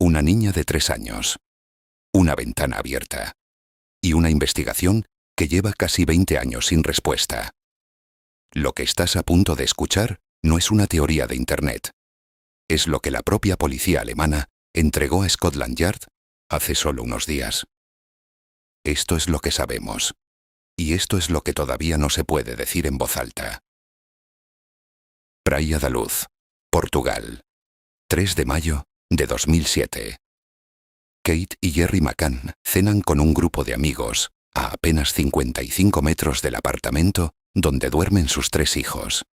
Una niña de 3 años. Una ventana abierta. Y una investigación que lleva casi 20 años sin respuesta. Lo que estás a punto de escuchar no es una teoría de Internet. Es lo que la propia policía alemana entregó a Scotland Yard hace solo unos días. Esto es lo que sabemos. Y esto es lo que todavía no se puede decir en voz alta. Praia da Luz, Portugal. 3 de mayo de 2007. Kate y Jerry McCann cenan con un grupo de amigos a apenas 55 metros del apartamento donde duermen sus 3 hijos.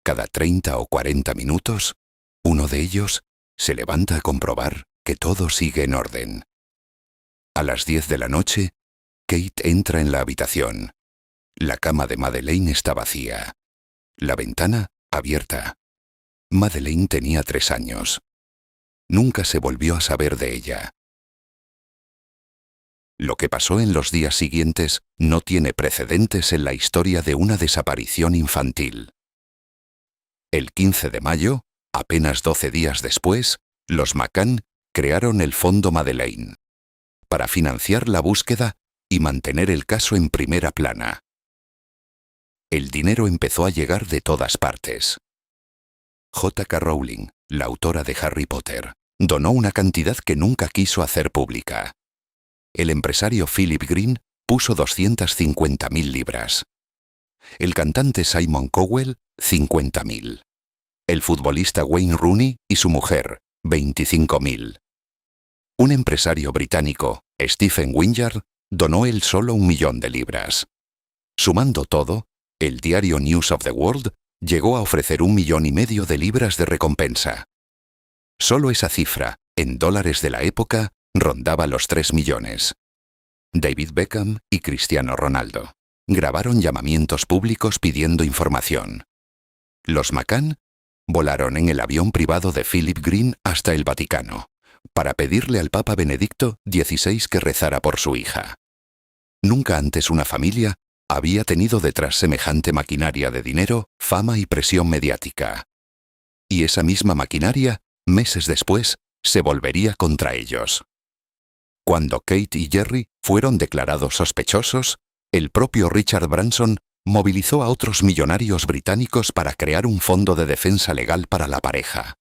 Cada 30 o 40 minutos, uno de ellos se levanta a comprobar que todo sigue en orden. A las 10 de la noche, Kate entra en la habitación. La cama de Madeleine está vacía. La ventana abierta. Madeleine tenía 3 años. Nunca se volvió a saber de ella. Lo que pasó en los días siguientes no tiene precedentes en la historia de una desaparición infantil. El 15 de mayo, apenas 12 días después, los McCann crearon el Fondo Madeleine para financiar la búsqueda y mantener el caso en primera plana. El dinero empezó a llegar de todas partes. J.K. Rowling, la autora de Harry Potter, donó una cantidad que nunca quiso hacer pública. El empresario Philip Green puso 250.000 libras. El cantante Simon Cowell, 50.000. El futbolista Wayne Rooney y su mujer, 25.000. Un empresario británico, Stephen Wynyard, donó él solo 1 millón de libras. Sumando todo, el diario News of the World llegó a ofrecer 1,5 millones de libras de recompensa. Solo esa cifra, en dólares de la época, rondaba los 3 millones. David Beckham y Cristiano Ronaldo grabaron llamamientos públicos pidiendo información. Los McCann volaron en el avión privado de Philip Green hasta el Vaticano, para pedirle al Papa Benedicto XVI que rezara por su hija. Nunca antes una familia había tenido detrás semejante maquinaria de dinero, fama y presión mediática. Y esa misma maquinaria, meses después, se volvería contra ellos. Cuando Kate y Jerry fueron declarados sospechosos, el propio Richard Branson movilizó a otros millonarios británicos para crear un fondo de defensa legal para la pareja.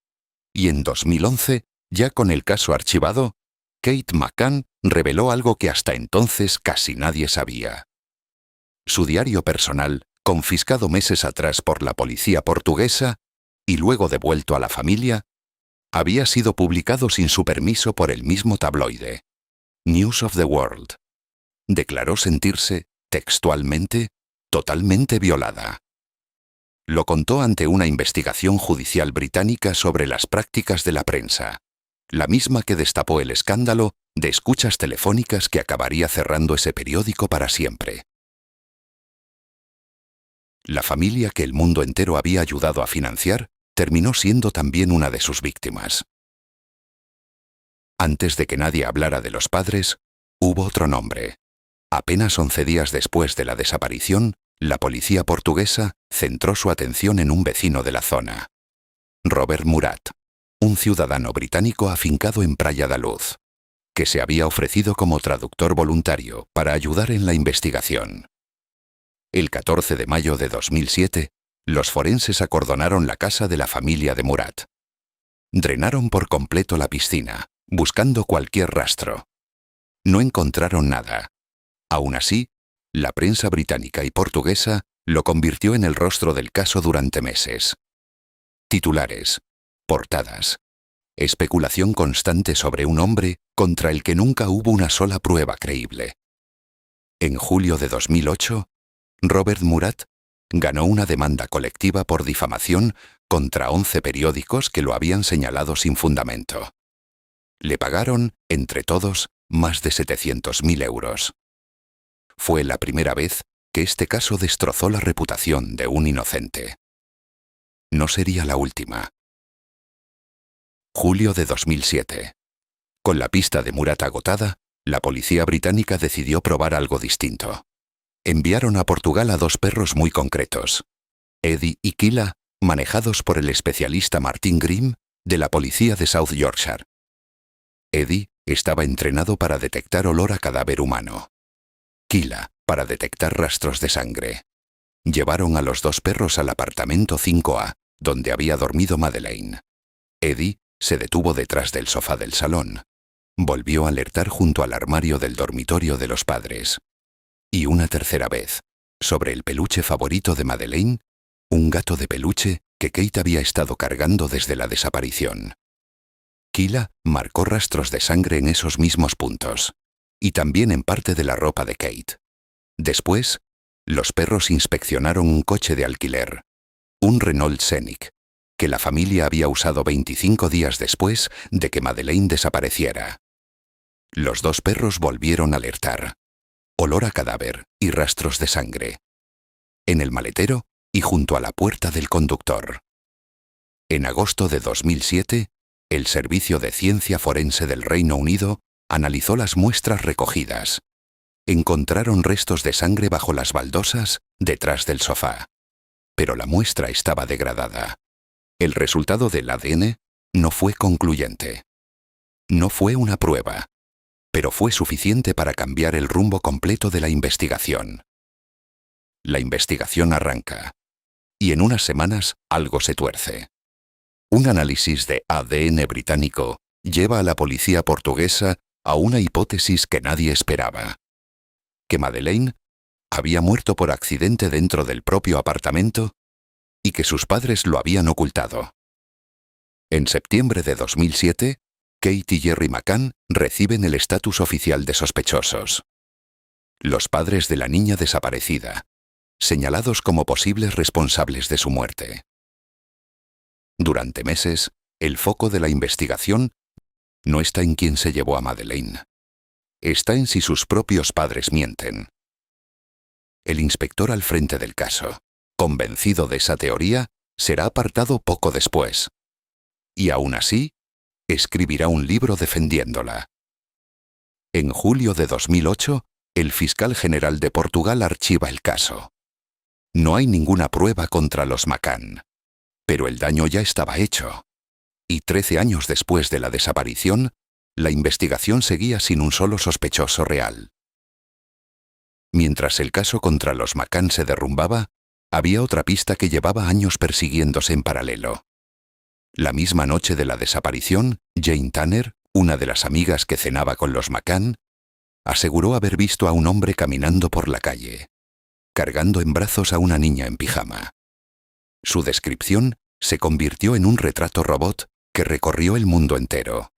Y en 2011, ya con el caso archivado, Kate McCann reveló algo que hasta entonces casi nadie sabía. Su diario personal, confiscado meses atrás por la policía portuguesa y luego devuelto a la familia, había sido publicado sin su permiso por el mismo tabloide, News of the World. Declaró sentirse, textualmente, totalmente violada. Lo contó ante una investigación judicial británica sobre las prácticas de la prensa, la misma que destapó el escándalo de escuchas telefónicas que acabaría cerrando ese periódico para siempre. La familia que el mundo entero había ayudado a financiar terminó siendo también una de sus víctimas. Antes de que nadie hablara de los padres, hubo otro nombre. Apenas 11 días después de la desaparición, la policía portuguesa centró su atención en un vecino de la zona. Robert Murat, un ciudadano británico afincado en Praia da Luz, que se había ofrecido como traductor voluntario para ayudar en la investigación. El 14 de mayo de 2007, los forenses acordonaron la casa de la familia de Murat. Drenaron por completo la piscina, buscando cualquier rastro. No encontraron nada. Aún así, la prensa británica y portuguesa lo convirtió en el rostro del caso durante meses. Titulares, portadas, especulación constante sobre un hombre contra el que nunca hubo una sola prueba creíble. En julio de 2008, Robert Murat ganó una demanda colectiva por difamación contra 11 periódicos que lo habían señalado sin fundamento. Le pagaron, entre todos, más de 700.000 euros. Fue la primera vez que este caso destrozó la reputación de un inocente. No sería la última. Julio de 2007. Con la pista de Murat agotada, la policía británica decidió probar algo distinto. Enviaron a Portugal a 2 perros muy concretos, Eddie y Kila, manejados por el especialista Martin Grimm de la policía de South Yorkshire. Eddie estaba entrenado para detectar olor a cadáver humano. Kyla, para detectar rastros de sangre. Llevaron a los 2 perros al apartamento 5A, donde había dormido Madeleine. Eddie se detuvo detrás del sofá del salón. Volvió a alertar junto al armario del dormitorio de los padres. Y una tercera vez, sobre el peluche favorito de Madeleine, un gato de peluche que Kate había estado cargando desde la desaparición. Kyla marcó rastros de sangre en esos mismos puntos, y también en parte de la ropa de Kate. Después, los perros inspeccionaron un coche de alquiler, un Renault Scenic, que la familia había usado 25 días después de que Madeleine desapareciera. Los 2 perros volvieron a alertar. Olor a cadáver y rastros de sangre. En el maletero y junto a la puerta del conductor. En agosto de 2007, el Servicio de Ciencia Forense del Reino Unido analizó las muestras recogidas. Encontraron restos de sangre bajo las baldosas, detrás del sofá. Pero la muestra estaba degradada. El resultado del ADN no fue concluyente. No fue una prueba, pero fue suficiente para cambiar el rumbo completo de la investigación. La investigación arranca, y en unas semanas algo se tuerce. Un análisis de ADN británico lleva a la policía portuguesa a una hipótesis que nadie esperaba: que Madeleine había muerto por accidente dentro del propio apartamento y que sus padres lo habían ocultado. En septiembre de 2007, Kate y Jerry McCann reciben el estatus oficial de sospechosos. Los padres de la niña desaparecida, señalados como posibles responsables de su muerte. Durante meses, el foco de la investigación no está en quién se llevó a Madeleine. Está en si sus propios padres mienten. El inspector al frente del caso, convencido de esa teoría, será apartado poco después. Y aún así, escribirá un libro defendiéndola. En julio de 2008, el fiscal general de Portugal archiva el caso. No hay ninguna prueba contra los McCann, pero el daño ya estaba hecho. Y 13 años después de la desaparición, la investigación seguía sin un solo sospechoso real. Mientras el caso contra los McCann se derrumbaba, había otra pista que llevaba años persiguiéndose en paralelo. La misma noche de la desaparición, Jane Tanner, una de las amigas que cenaba con los McCann, aseguró haber visto a un hombre caminando por la calle, cargando en brazos a una niña en pijama. Su descripción se convirtió en un retrato robot que recorrió el mundo entero.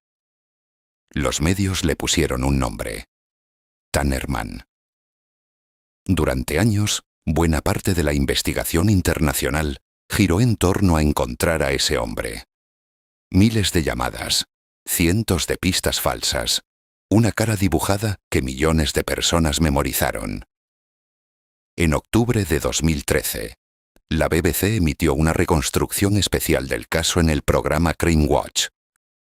Los medios le pusieron un nombre: Tannerman. Durante años, buena parte de la investigación internacional giró en torno a encontrar a ese hombre. Miles de llamadas, cientos de pistas falsas, una cara dibujada que millones de personas memorizaron. En octubre de 2013, la BBC emitió una reconstrucción especial del caso en el programa Crime Watch,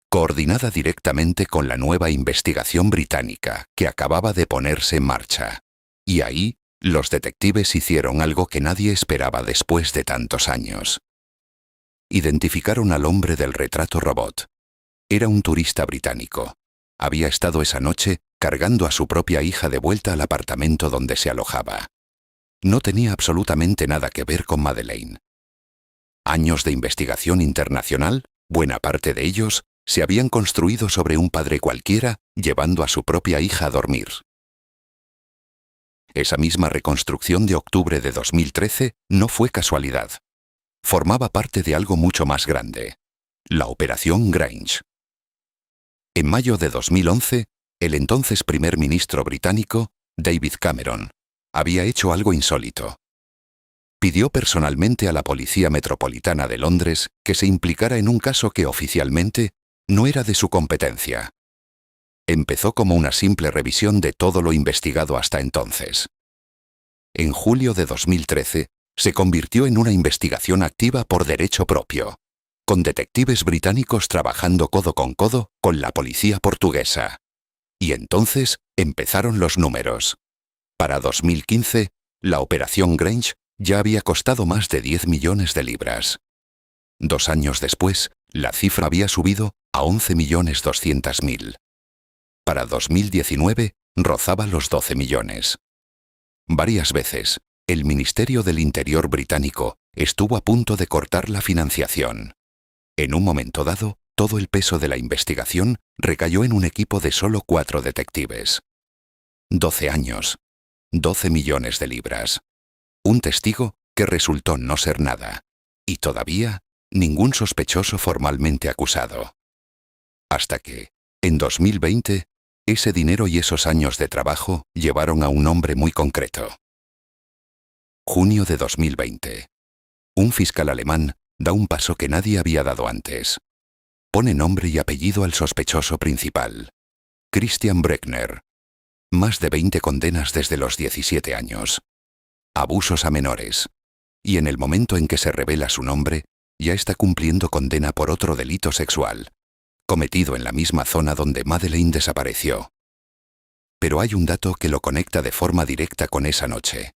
coordinada directamente con la nueva investigación británica que acababa de ponerse en marcha. Y ahí, los detectives hicieron algo que nadie esperaba después de tantos años. Identificaron al hombre del retrato robot. Era un turista británico. Había estado esa noche cargando a su propia hija de vuelta al apartamento donde se alojaba. No tenía absolutamente nada que ver con Madeleine. Años de investigación internacional, buena parte de ellos, se habían construido sobre un padre cualquiera llevando a su propia hija a dormir. Esa misma reconstrucción de octubre de 2013 no fue casualidad. Formaba parte de algo mucho más grande: la Operación Grange. En mayo de 2011, el entonces primer ministro británico, David Cameron, había hecho algo insólito. Pidió personalmente a la Policía Metropolitana de Londres que se implicara en un caso que oficialmente no era de su competencia. Empezó como una simple revisión de todo lo investigado hasta entonces. En julio de 2013, se convirtió en una investigación activa por derecho propio, con detectives británicos trabajando codo con la policía portuguesa. Y entonces empezaron los números. Para 2015, la Operación Grange ya había costado más de 10 millones de libras. 2 años después, la cifra había subido a 11.200.000. Para 2019, rozaba los 12 millones. Varias veces, el Ministerio del Interior británico estuvo a punto de cortar la financiación. En un momento dado, todo el peso de la investigación recayó en un equipo de solo 4 detectives. 12 años, 12 millones de libras. Un testigo que resultó no ser nada. Y todavía, ningún sospechoso formalmente acusado. Hasta que, en 2020, ese dinero y esos años de trabajo llevaron a un hombre muy concreto. Junio de 2020. Un fiscal alemán da un paso que nadie había dado antes. Pone nombre y apellido al sospechoso principal. Christian Brückner. Más de 20 condenas desde los 17 años. Abusos a menores. Y en el momento en que se revela su nombre, ya está cumpliendo condena por otro delito sexual, cometido en la misma zona donde Madeleine desapareció. Pero hay un dato que lo conecta de forma directa con esa noche.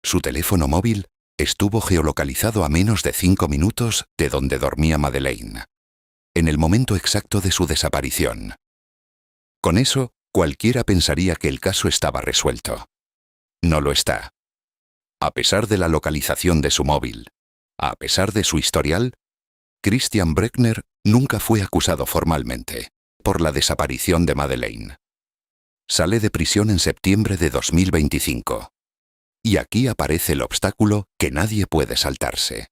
Su teléfono móvil estuvo geolocalizado a menos de 5 minutos de donde dormía Madeleine, en el momento exacto de su desaparición. Con eso, cualquiera pensaría que el caso estaba resuelto. No lo está. A pesar de la localización de su móvil, a pesar de su historial, Christian Brückner nunca fue acusado formalmente por la desaparición de Madeleine. Sale de prisión en septiembre de 2025. Y aquí aparece el obstáculo que nadie puede saltarse.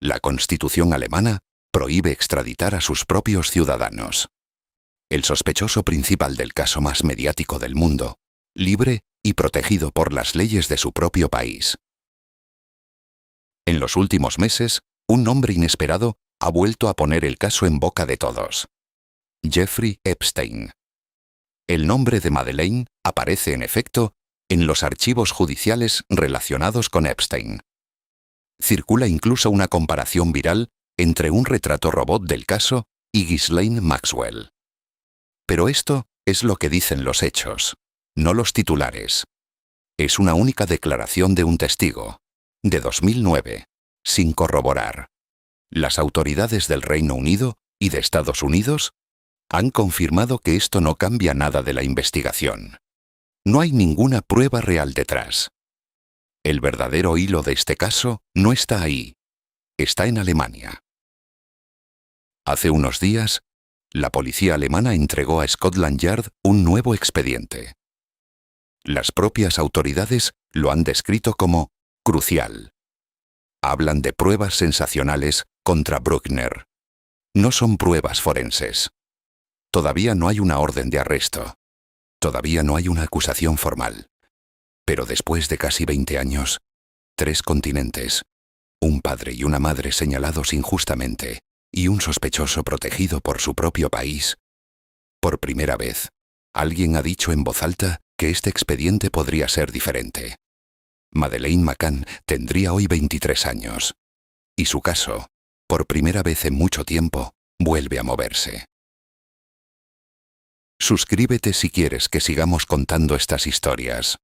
La Constitución alemana prohíbe extraditar a sus propios ciudadanos. El sospechoso principal del caso más mediático del mundo, libre y protegido por las leyes de su propio país. En los últimos meses, un nombre inesperado ha vuelto a poner el caso en boca de todos. Jeffrey Epstein. El nombre de Madeleine aparece en efecto en los archivos judiciales relacionados con Epstein. Circula incluso una comparación viral entre un retrato robot del caso y Ghislaine Maxwell. Pero esto es lo que dicen los hechos, no los titulares. Es una única declaración de un testigo, de 2009, sin corroborar. Las autoridades del Reino Unido y de Estados Unidos han confirmado que esto no cambia nada de la investigación. No hay ninguna prueba real detrás. El verdadero hilo de este caso no está ahí. Está en Alemania. Hace unos días, la policía alemana entregó a Scotland Yard un nuevo expediente. Las propias autoridades lo han descrito como crucial. Hablan de pruebas sensacionales contra Brückner. No son pruebas forenses. Todavía no hay una orden de arresto. Todavía no hay una acusación formal. Pero después de casi 20 años, 3 continentes, un padre y una madre señalados injustamente, y un sospechoso protegido por su propio país, por primera vez, alguien ha dicho en voz alta que este expediente podría ser diferente. Madeleine McCann tendría hoy 23 años. Y su caso, por primera vez en mucho tiempo, vuelve a moverse. Suscríbete si quieres que sigamos contando estas historias.